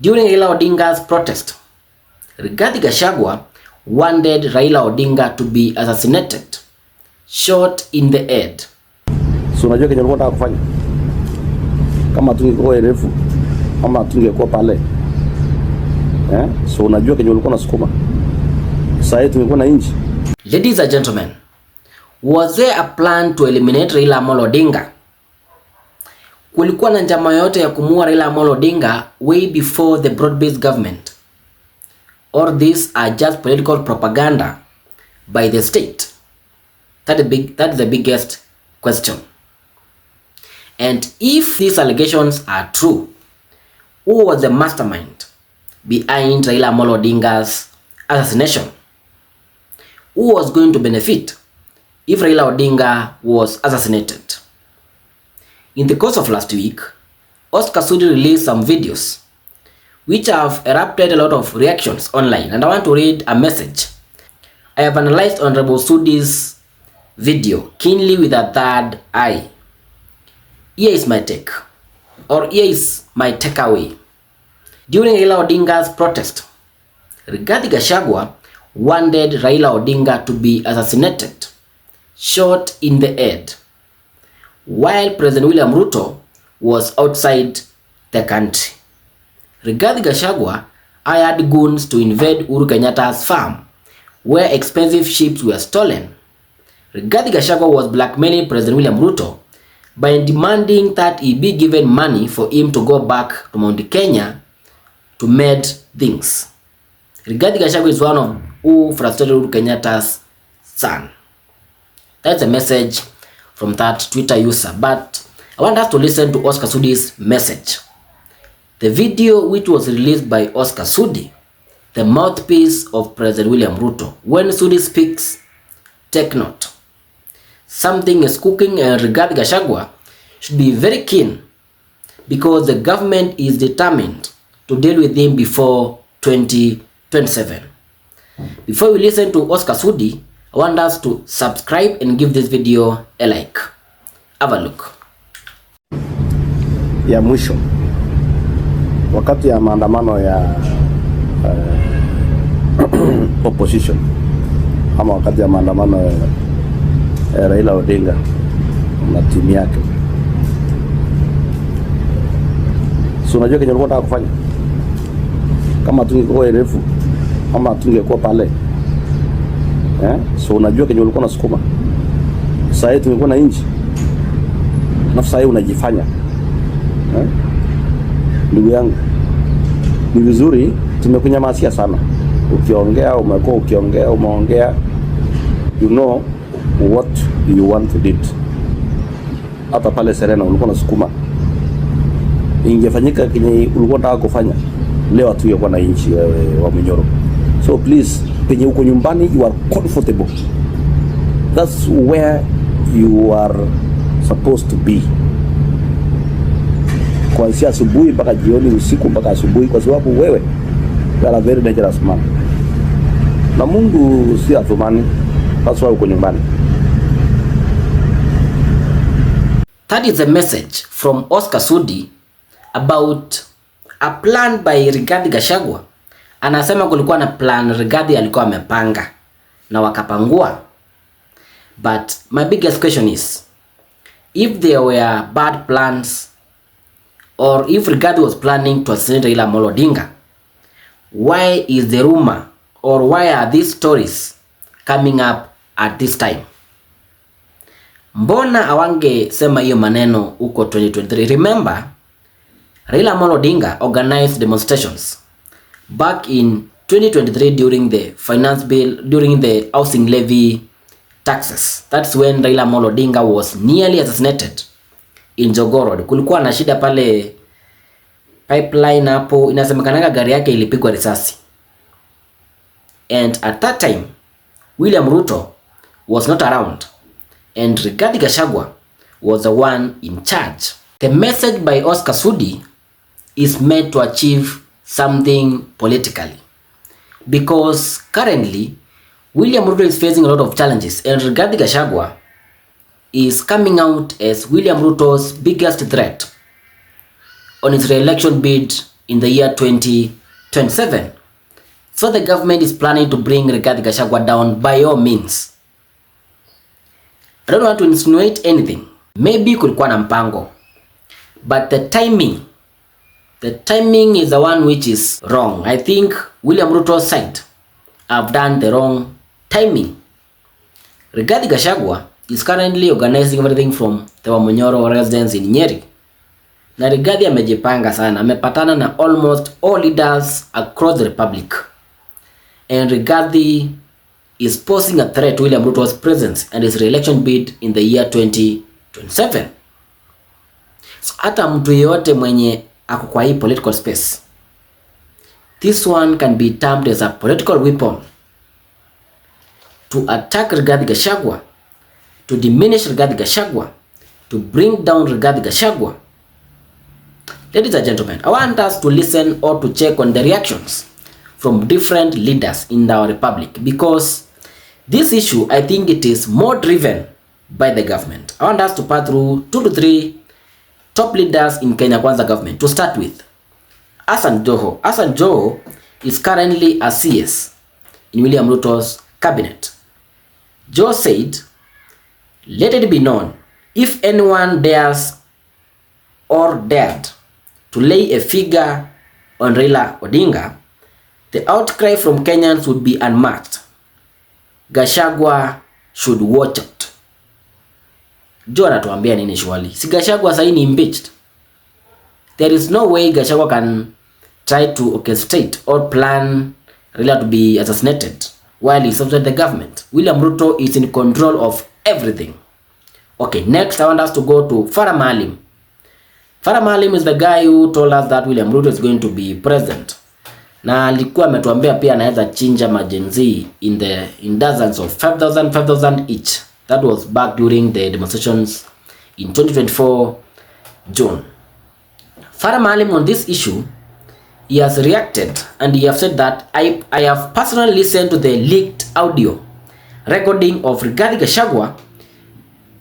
During Raila Odinga's protest, Rigathi Gachagua wanted Raila Odinga to be assassinated, shot in the head. So unajua kenye ulikuwa unataka kufanya kama tungekuwa erefu ama tungekuwa pale so unajua kenye ulikuwa unasukuma sasa tungekuwa na inchi. Ladies and gentlemen, was there a plan to eliminate Raila Amolo Odinga? Kulikuwa na njama yote ya kumuua Raila Amolo Odinga way before the broad-based government? Or these are just political propaganda by the state? That is the biggest question. And if these allegations are true, who was the mastermind behind Raila Amolo Odinga's assassination? Who was going to benefit if Raila Odinga was assassinated? In the course of last week, Sudi released some videos which have erupted a lot of reactions online, and I want to read a message. I have analyzed Honorable Sudi's video keenly with a third eye. Here is my take, or here is my takeaway. During Raila Odinga's protest, Rigathi Gachagua wanted Raila Odinga to be assassinated, shot in the head, while President William Ruto was outside the country. Rigathi Gachagua hired goons to invade Uhuru Kenyatta's farm, where expensive ships were stolen. Rigathi Gachagua was blackmailing President William Ruto by demanding that he be given money for him to go back to Mount Kenya to mend things. Rigathi Gachagua is one of who frustrated Uhuru Kenyatta's son. That's a message from that Twitter user, but I want us to listen to Sudi's message. The video, which was released by Sudi, the mouthpiece of President William Ruto. When Sudi speaks, take note. Something is cooking, and Rigathi Gachagua should be very keen, because the government is determined to deal with him before 2027. Before we listen to Sudi, I want us to subscribe and give this video a like. Have a look. Ya mwisho wakati ya maandamano ya opposition ama wakati ya maandamano ya Raila Odinga na timu yake, so unajua kenye ulikuwa unataka kufanya kama tungekuwa erefu ama tungekuwa pale so unajua kenye ulikuwa unasukuma sasa tungekuwa na inchi na sasa unajifanya ndugu yangu, ni vizuri tumekunyamasia sana. Ukiongea umeongea, you know what you want to do. Hata pale Serena ulikuwa unasukuma, ingefanyika kenye ulikuwa unataka kufanya leo, hatungekuwa na inchi wa Minyoro. So please, penye uko nyumbani, you are comfortable. That's where you are supposed to be. Kuanzia asubuhi mpaka jioni, usiku mpaka asubuhi, kwa sababu wewe you are a very dangerous man. Na Mungu si athumani, that's why uko nyumbani. That is a message from Sudi about a plan by Rigathi Gachagua. Anasema kulikuwa na plan Rigathi alikuwa amepanga na wakapangua. But my biggest question is, if there were bad plans, or if Rigathi was planning to assassinate Raila Amolo Odinga, why is the rumor, or why are these stories coming up at this time? Mbona awange sema hiyo maneno huko 2023? Remember, Raila Amolo Odinga organized demonstrations back in 2023 during the finance bill, during the housing levy taxes. That's when Raila Amolo Odinga was nearly assassinated in Jogoo. Kulikuwa na shida pale pipeline hapo, inasemekana gari yake ilipigwa risasi. And at that time, William Ruto was not around, and Rigathi Gachagua was the one in charge. The message by Sudi is meant to achieve something politically, because currently William Ruto is facing a lot of challenges, and Rigathi Gachagua is coming out as William Ruto's biggest threat on his re-election bid in the year 2027. So the government is planning to bring Rigathi Gachagua down by all means. I don't want to insinuate anything. Maybe kulikuwa na mpango. But the timing is the one which is wrong. I think William Ruto's side have done the wrong timing. Rigathi Gachagua is currently organizing everything from the Wamonyoro residence in Nyeri. Na Rigathi amejipanga sana, amepatana na almost all leaders across the republic. And Rigathi is posing a threat to William Ruto's presence and his re-election bid in the year 2027. So hata mtu yeyote mwenye ako kwa hii political space, this one can be termed as a political weapon to attack Rigathi Gachagua, to diminish Rigathi Gachagua, to bring down Rigathi Gachagua. Ladies and gentlemen, I want us to listen or to check on the reactions from different leaders in our republic, because this issue, I think it is more driven by the government. I want us to pass through 2 to 3 top leaders in Kenya Kwanza government. To start with, Hassan Joho. Hassan Joho is currently a CS in William Ruto's cabinet. Joho said, "Let it be known, if anyone dares or dared to lay a figure on Raila Odinga, the outcry from Kenyans would be unmatched. Gachagua should watch out." Joho anatuambia nini shwali? Si Gachagua sasa ni impeached. There is no way Gachagua can try to orchestrate or plan Raila to be assassinated while he's outside the government. William Ruto is in control of everything. Okay, next I want us to go to Farah Maalim. Farah Maalim is the guy who told us that William Ruto is going to be president. Na alikuwa ametuambia pia anaweza chinja majenzi in dozens of 5,000 each. That was back during the demonstrations in 2024 June. Farah Maalim on this issue, he has reacted and he has said that I have personally listened to the leaked audio recording of Rigathi Gachagua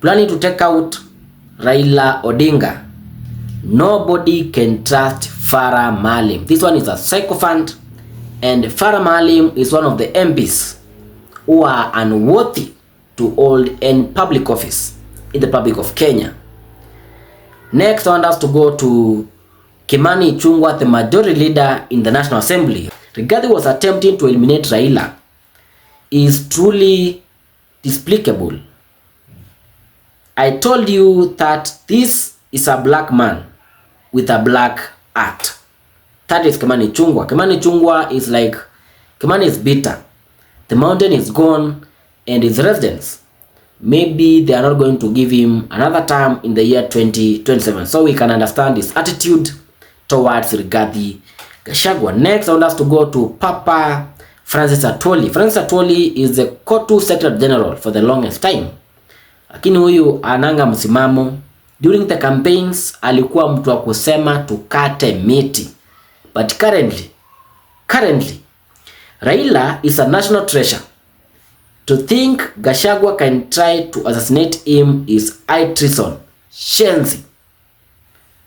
planning to take out Raila Odinga. Nobody can trust Farah Maalim. This one is a sycophant, and Farah Maalim is one of the MPs who are unworthy to hold any public office in the Republic of Kenya. Next, I want us to go to Kimani Ichung'wah, the majority leader in the National Assembly. Rigathi was attempting to eliminate Raila. He is truly despicable. I told you that this is a black man with a black heart. That is Kimani Ichung'wah. Kimani Ichung'wah is like, Kimani is bitter. The mountain is gone and his residents, maybe they are not going to give him another term in the year 2027. So we can understand his attitude towards Rigathi Gachagua. Next, I want us to go to Papa Francis Atwoli. Francis Atwoli is the Kotu Secretary General for the longest time. Lakini huyu ananga msimamo. During the campaigns alikuwa mtu wa kusema tukate miti. But currently Raila is a national treasure. To think Gachagua can try to assassinate him is high treason. Shenzi.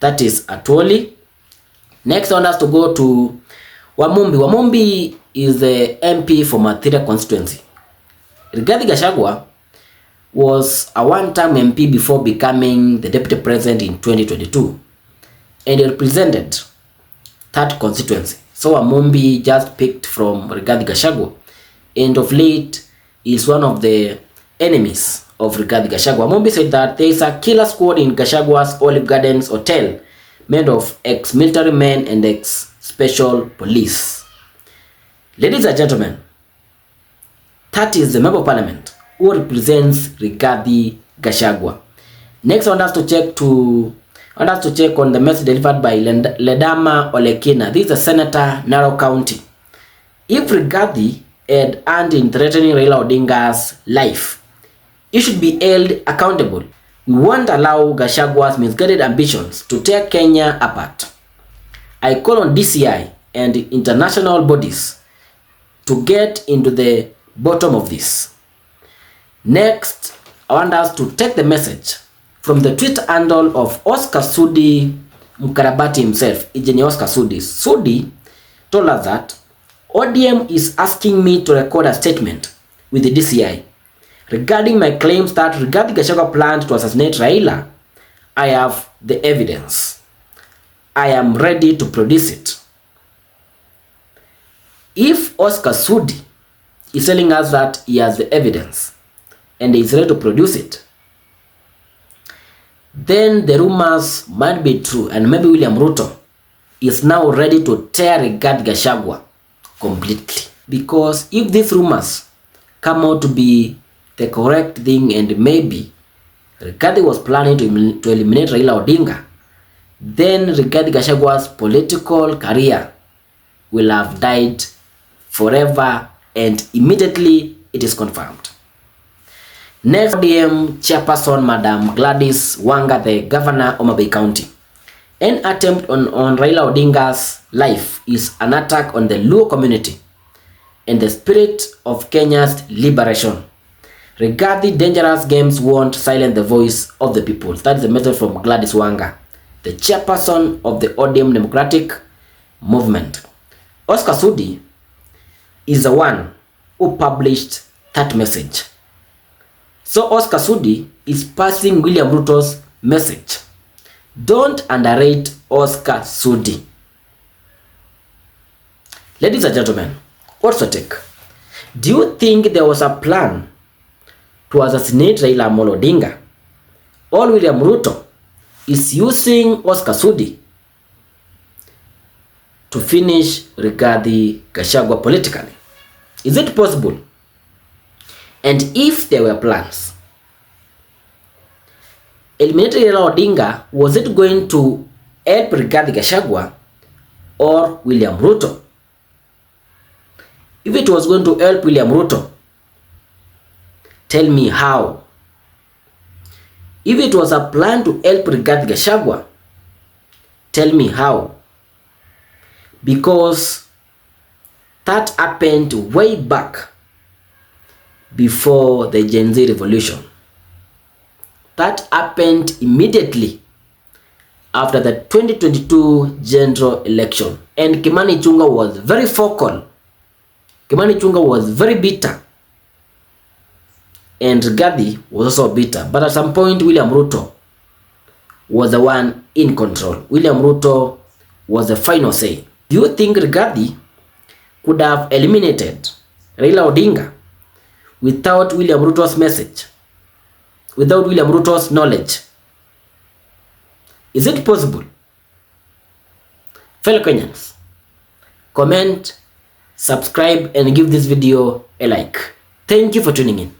That is Atwoli. Next, I want us to go to Wamumbi. Wamumbi is the MP for Mathira constituency. Rigathi Gachagua was a one-time MP before becoming the deputy president in 2022, and he represented that constituency. So Wamumbi just picked from Rigathi Gachagua, and of late is one of the enemies of Rigathi Gachagua. Wamumbi said that there is a killer squad in Gachagua's Olive Gardens hotel made of ex-military men and ex-special police. Ladies and gentlemen, that is the member of parliament who represents Rigathi Gachagua. Next, I want us to check on the message delivered by Ledama Olekina. This is a senator, Narok County. If Rigathi had earned in threatening Raila Odinga's life, he should be held accountable. We won't allow Gachagua's misguided ambitions to tear Kenya apart. I call on DCI and international bodies to get into the bottom of this. Next, I want us to take the message from the Twitter handle of Oscar Sudi mkarabati himself, Engineer Oscar Sudi. Sudi told us that ODM is asking me to record a statement with the DCI regarding my claims that Rigathi Gachagua planned to assassinate Raila. I have the evidence. I am ready to produce it. If Oscar Sudi is telling us that he has the evidence and he is ready to produce it, then the rumors might be true, and maybe William Ruto is now ready to tear Rigathi Gachagua completely. Because if these rumors come out to be the correct thing, and maybe Rigathi was planning to eliminate Raila Odinga, then Rigathi Gachagua's political career will have died forever, and immediately it is confirmed. Next, ODM chairperson Madam Gladys Wanga, the governor of Homa Bay County. An attempt on Raila Odinga's life is an attack on the Luo community and the spirit of Kenya's liberation. Rigathi dangerous games won't silence the voice of the people. That is a message from Gladys Wanga, the chairperson of the ODM Democratic Movement. Oscar Sudi is the one who published that message. So Oscar Sudi is passing William Ruto's message. Don't underrate Oscar Sudi. Ladies and gentlemen, what's your take? Do you think there was a plan to assassinate Raila Odinga, or William Ruto is using Oscar Sudi to finish Rigathi Gachagua politically? Is it possible? And if there were plans, eliminating Raila Odinga, was it going to help Rigathi Gachagua or William Ruto? If it was going to help William Ruto, tell me how. If it was a plan to help Rigathi Gachagua, tell me how. Because that happened way back before the Gen Z revolution. That happened immediately after the 2022 general election. And Kimani Ichung'wah was very vocal. Kimani Ichung'wah was very bitter. And Rigathi was also bitter. But at some point, William Ruto was the one in control. William Ruto was the final say. Do you think Rigathi could have eliminated Raila Odinga without William Ruto's message? Without William Ruto's knowledge? Is it possible? Fellow Kenyans, comment, subscribe, and give this video a like. Thank you for tuning in.